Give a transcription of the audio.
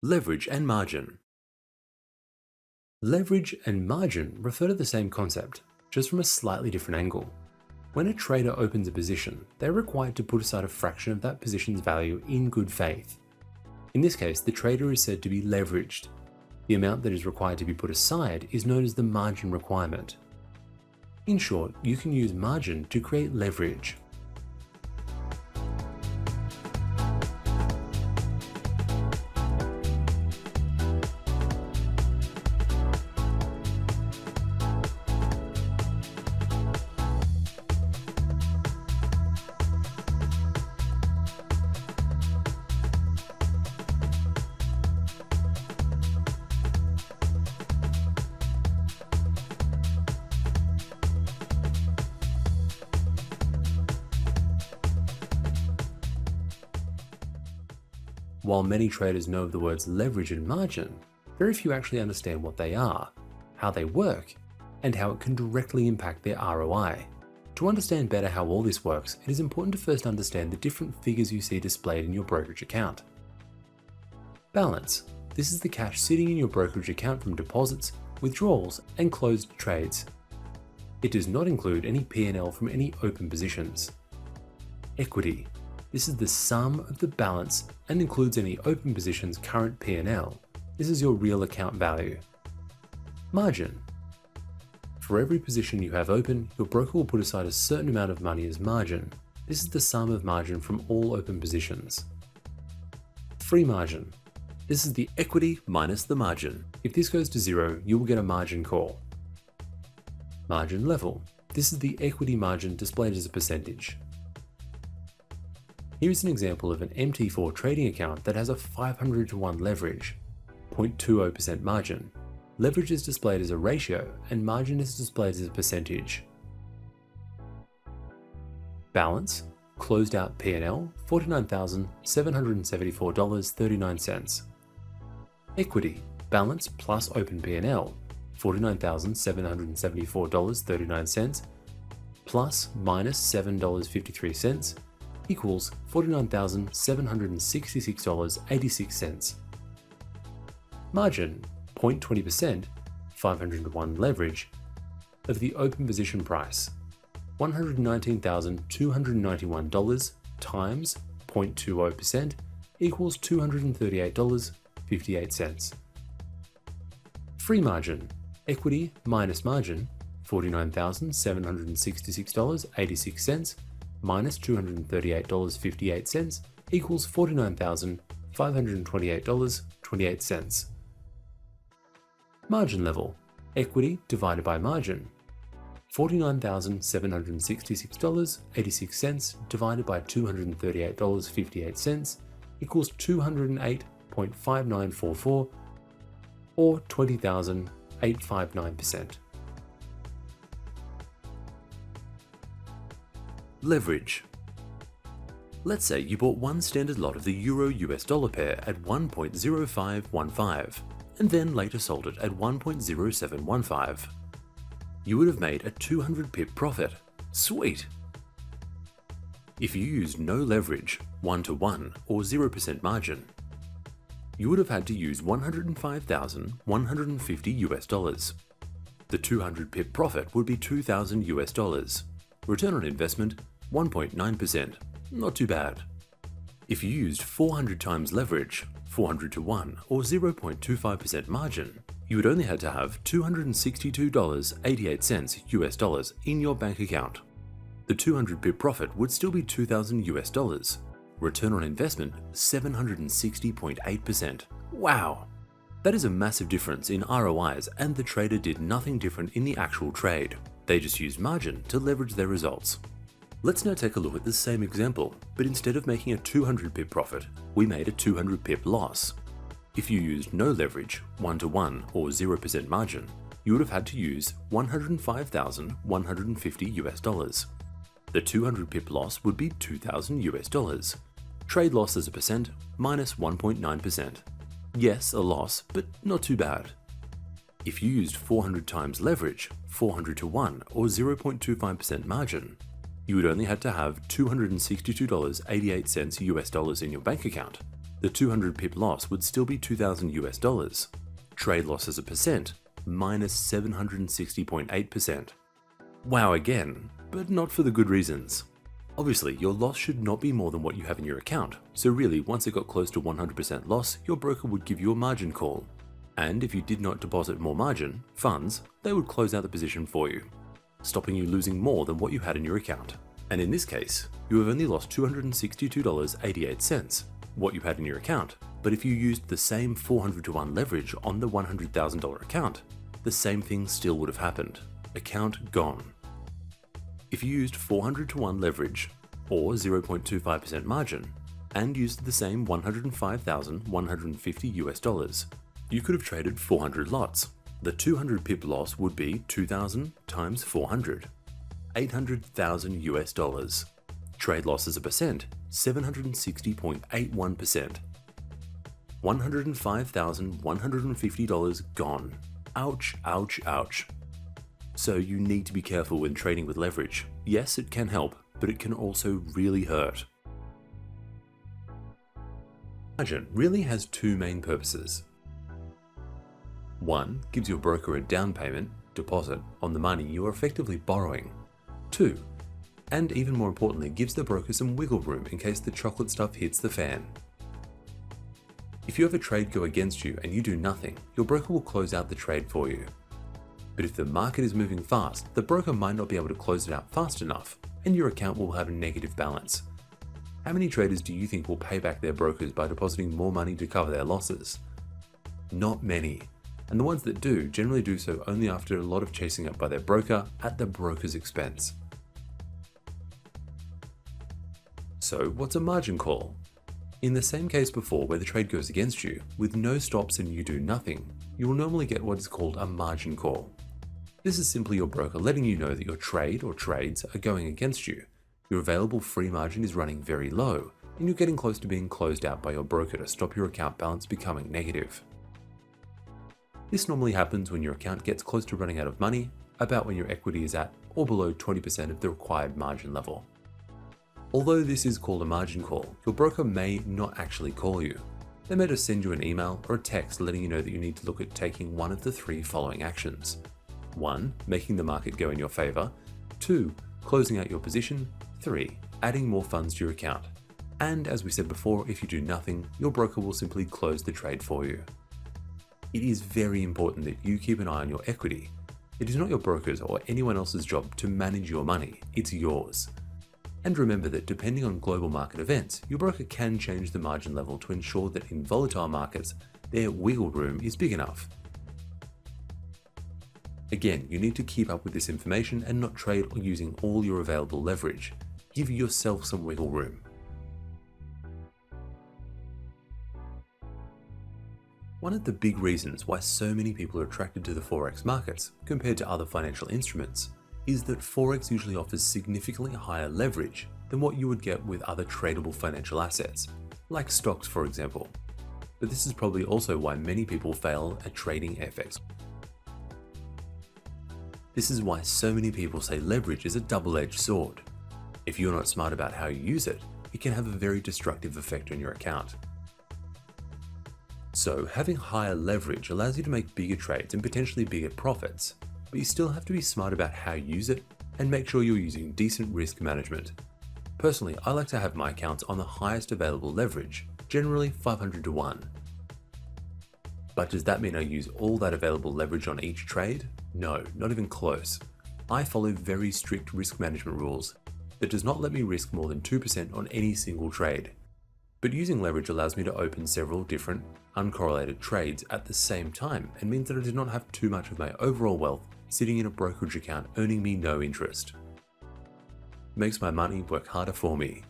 Leverage and margin. Leverage and margin refer to the same concept, just from a slightly different angle. When a trader opens a position, they're required to put aside a fraction of that position's value in good faith. In this case, the trader is said to be leveraged. The amount that is required to be put aside is known as the margin requirement. In short, you can use margin to create leverage. While many traders know of the words leverage and margin, very few actually understand what they are, how they work, and how it can directly impact their ROI. To understand better how all this works, it is important to first understand the different figures you see displayed in your brokerage account. Balance. This is the cash sitting in your brokerage account from deposits, withdrawals, and closed trades. It does not include any P&L from any open positions. Equity. This is the sum of the balance and includes any open positions' current P&L. This is your real account value. Margin. For every position you have open, your broker will put aside a certain amount of money as margin. This is the sum of margin from all open positions. Free margin. This is the equity minus the margin. If this goes to zero, you will get a margin call. Margin level. This is the equity margin displayed as a percentage. Here is an example of an MT4 trading account that has a 500 to 1 leverage, 0.20% margin. Leverage is displayed as a ratio and margin is displayed as a percentage. Balance, closed out P&L, $49,774.39. Equity, balance plus open P&L, $49,774.39 plus minus $7.53 equals $49,766.86. Margin, 0.20%, 500 to 1 leverage, of the open position price, $119,291 times 0.20% equals $238.58. Free margin, equity minus margin, $49,766.86 minus $238.58 equals $49,528.28. Margin level, equity divided by margin, $49,766.86 divided by $238.58 equals 208.5944 or 20,859%. Leverage. Let's say you bought one standard lot of the Euro-US dollar pair at 1.0515 and then later sold it at 1.0715. You would have made a 200 pip profit. Sweet! If you used no leverage, 1-to-1 or 0% margin, you would have had to use $105,150. The 200 pip profit would be $2,000. Return on investment, 1.9%. Not too bad. If you used 400 times leverage, 400-to-1 or 0.25% margin, you would only have to have $262.88 in your bank account. The 200 pip profit would still be $2,000. Return on investment, 760.8%. Wow! That is a massive difference in ROIs, and the trader did nothing different in the actual trade. They just used margin to leverage their results. Let's now take a look at the same example, but instead of making a 200 pip profit, we made a 200 pip loss. If you used no leverage, 1-to-1 or 0% margin, you would have had to use $105,150. The 200 pip loss would be $2,000. Trade loss as a percent, minus 1.9%. Yes, a loss, but not too bad. If you used 400 times leverage, 400-to-1 or 0.25% margin, you would only have to have $262.88 in your bank account. the 200 pip loss would still be $2,000. Trade loss as a percent, minus 760.8%. Wow again, but not for the good reasons. Obviously, your loss should not be more than what you have in your account, so really once it got close to 100% loss, your broker would give you a margin call. And if you did not deposit more margin, funds, they would close out the position for you, stopping you losing more than what you had in your account. And in this case, you have only lost $262.88, what you had in your account. But if you used the same 400 to 1 leverage on the $100,000 account, the same thing still would have happened. Account gone. If you used 400 to 1 leverage, or 0.25% margin, and used the same $105,150, you could have traded 400 lots. The 200 pip loss would be 2,000 times 400, $800,000. Trade loss as a percent, 760.81%. $105,150 gone. Ouch, ouch, ouch. So you need to be careful when trading with leverage. Yes, it can help, but it can also really hurt. Margin really has two main purposes. One, gives your broker a down payment, deposit, on the money you are effectively borrowing. Two, and even more importantly, gives the broker some wiggle room in case the chocolate stuff hits the fan. If you have a trade go against you and you do nothing, your broker will close out the trade for you. But if the market is moving fast, the broker might not be able to close it out fast enough, and your account will have a negative balance. How many traders do you think will pay back their brokers by depositing more money to cover their losses? Not many. And the ones that do generally do so only after a lot of chasing up by their broker at the broker's expense. So what's a margin call? In the same case before where the trade goes against you, with no stops and you do nothing, you will normally get what is called a margin call. This is simply your broker letting you know that your trade or trades are going against you. Your available free margin is running very low, and you're getting close to being closed out by your broker to stop your account balance becoming negative. This normally happens when your account gets close to running out of money, about when your equity is at or below 20% of the required margin level. Although this is called a margin call, your broker may not actually call you. They may just send you an email or a text letting you know that you need to look at taking one of the three following actions. 1. Making the market go in your favor. 2. Closing out your position. 3. Adding more funds to your account. And as we said before, if you do nothing, your broker will simply close the trade for you. It is very important that you keep an eye on your equity. It is not your broker's or anyone else's job to manage your money, it's yours. And remember that depending on global market events, your broker can change the margin level to ensure that in volatile markets, their wiggle room is big enough. Again, you need to keep up with this information and not trade using all your available leverage. Give yourself some wiggle room. One of the big reasons why so many people are attracted to the Forex markets compared to other financial instruments is that Forex usually offers significantly higher leverage than what you would get with other tradable financial assets, like stocks for example. But this is probably also why many people fail at trading FX. This is why so many people say leverage is a double-edged sword. If you're not smart about how you use it, it can have a very destructive effect on your account. So having higher leverage allows you to make bigger trades and potentially bigger profits, but you still have to be smart about how you use it and make sure you're using decent risk management. Personally, I like to have my accounts on the highest available leverage, generally 500 to 1. But does that mean I use all that available leverage on each trade? No, not even close. I follow very strict risk management rules that does not let me risk more than 2% on any single trade. But using leverage allows me to open several different, uncorrelated trades at the same time and means that I do not have too much of my overall wealth sitting in a brokerage account earning me no interest. Makes my money work harder for me.